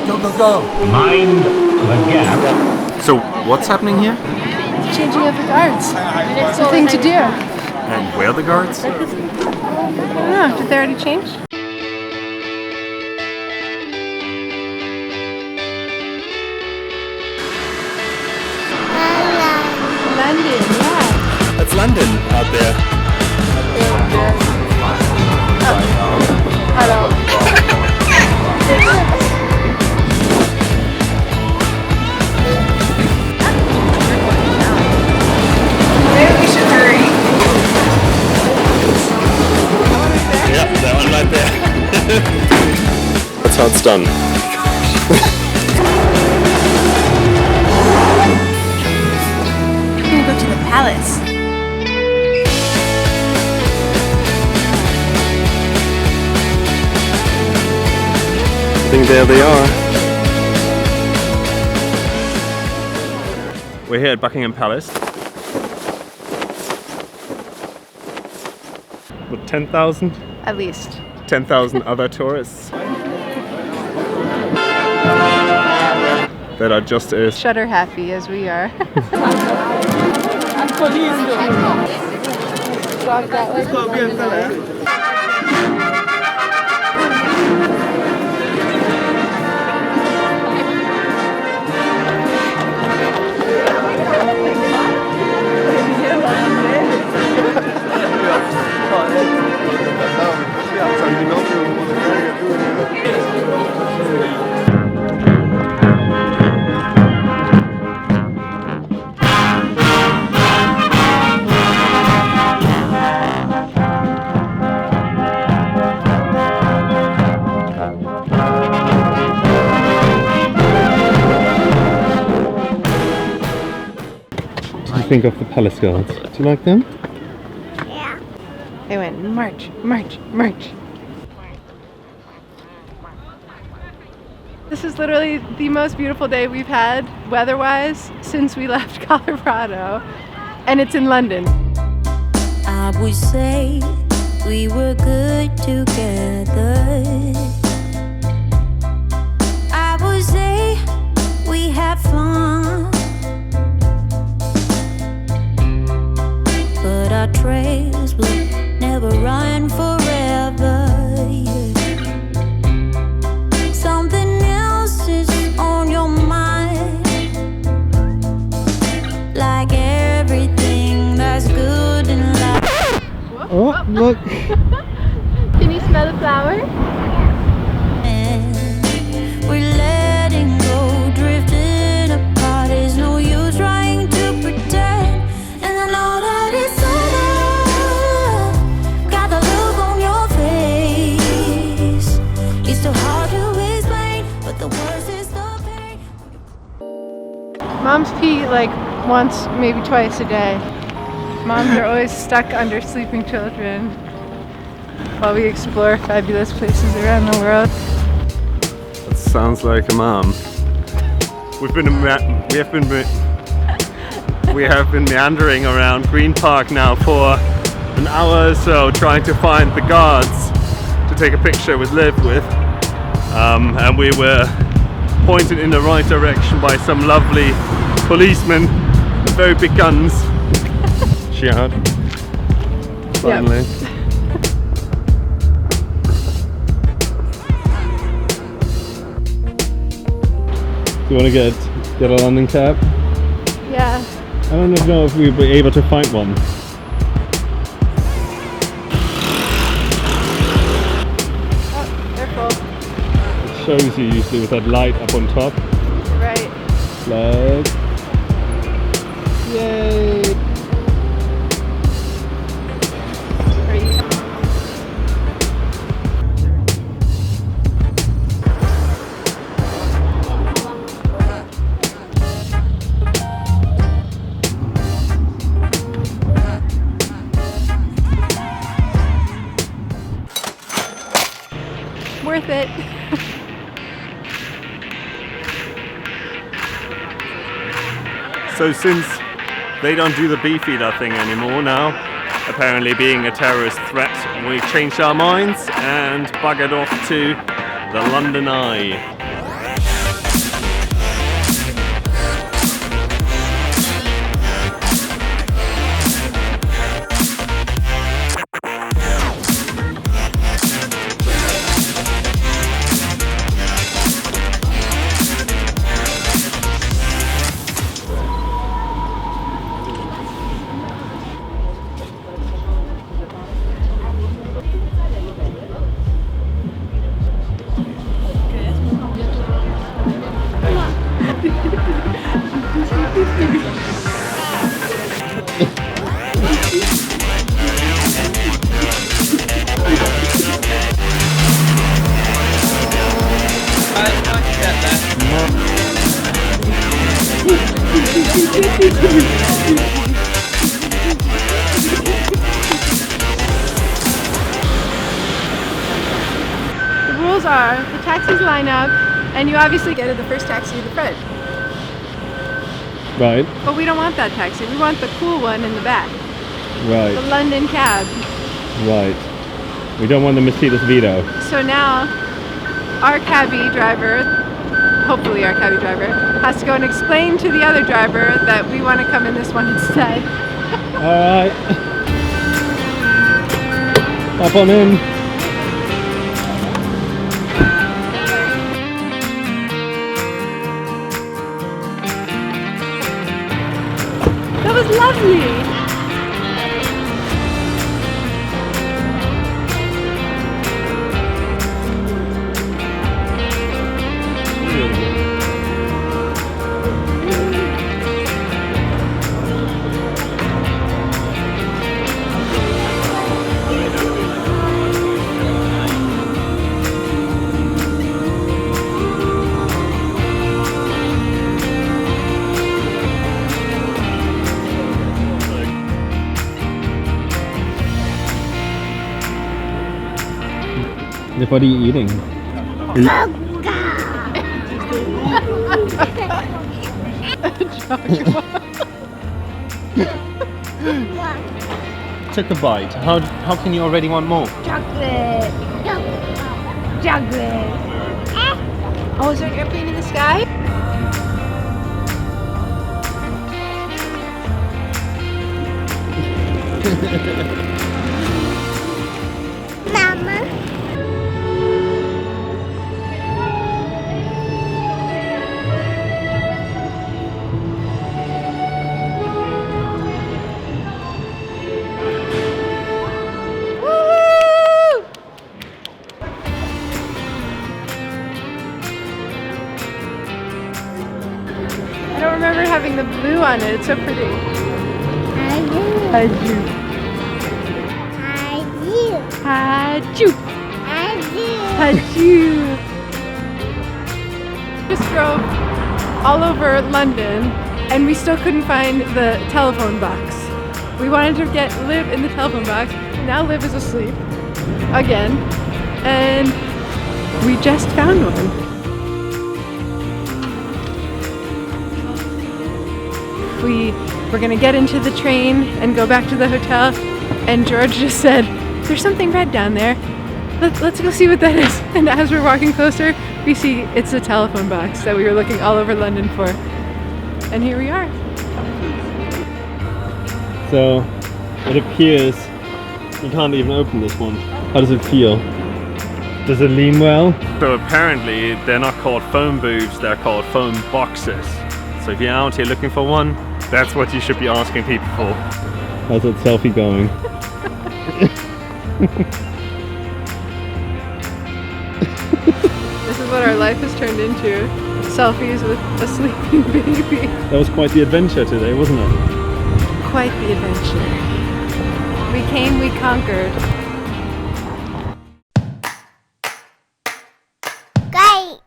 Go, go, go. Mind the gap. So, what's happening here? Changing of the guards. It's a thing to do. And where are the guards? I don't know. Did they already change? London, yeah. That's London out there. Hello. Maybe we should hurry. Yeah, that one right there. That's how it's done. We're gonna go to the palace. I think there they are. We're here at Buckingham Palace. With 10,000? At least. 10,000 other tourists that are just as Shudder happy as we are. What do you think of the palace guards? Do you like them? They went march, march, march. This is literally the most beautiful day we've had weather-wise since we left Colorado, and it's in London. I would say we were good together. I would say we had fun, but our trails will never run forever. Something else is on your mind, like everything that's good in life. Oh, look! Can you smell the flower? We're letting go, drifting apart. There's no use trying to pretend, and I know that it's over. Got the look on your face. It's too hard to explain, but the worst is the pain. Moms pee like once, maybe twice a day. Moms are always stuck under sleeping children while we explore fabulous places around the world. That sounds like a mom. We have been meandering around Green Park now for an hour or so, trying to find the guards to take a picture with Liv with, and we were pointed in the right direction by some lovely policemen with very big guns. Shout. Finally. Yep. Do you want to get a London cab? Yeah. I don't know if we'll be able to find one. Oh, careful. It shows you usually with that light up on top. Right. Flag. Yay! Are you? Worth it. So since they don't do the beefeater thing anymore now, apparently being a terrorist threat, we changed our minds and buggered off to the London Eye. The rules are the taxis line up and you obviously get the first taxi in the front. Right, But we don't want that taxi. We want the cool one in the back. The right, London cab. right. We don't want the Mercedes Vito. So now our cabbie driver, hopefully our cabbie driver, has to go and explain to the other driver that we want to come in this one instead. Alright. Hop on in. That was lovely! What are you eating? Took a bite. How can you already want more? Chocolate! Chocolate! Oh, is there an airplane in the sky? Mama. I don't remember having the blue on it. It's so pretty. I do. Haju. I do. Haju. Just drove all over London and we still couldn't find the telephone box. We wanted to get Liv in the telephone box. Now Liv is asleep again and we just found one. We're gonna get into the train and go back to the hotel and George just said, there's something red down there. Let's go see what that is. And as we're walking closer, we see it's a telephone box that we were looking all over London for. And here we are. So, it appears you can't even open this one. How does it feel? Does it lean well? So apparently they're not called phone booths, they're called phone boxes. So if you're out here looking for one, that's what you should be asking people for. How's that selfie going? This is what our life has turned into. Selfies with a sleeping baby. That was quite the adventure today, wasn't it? Quite the adventure. We came, we conquered. Great.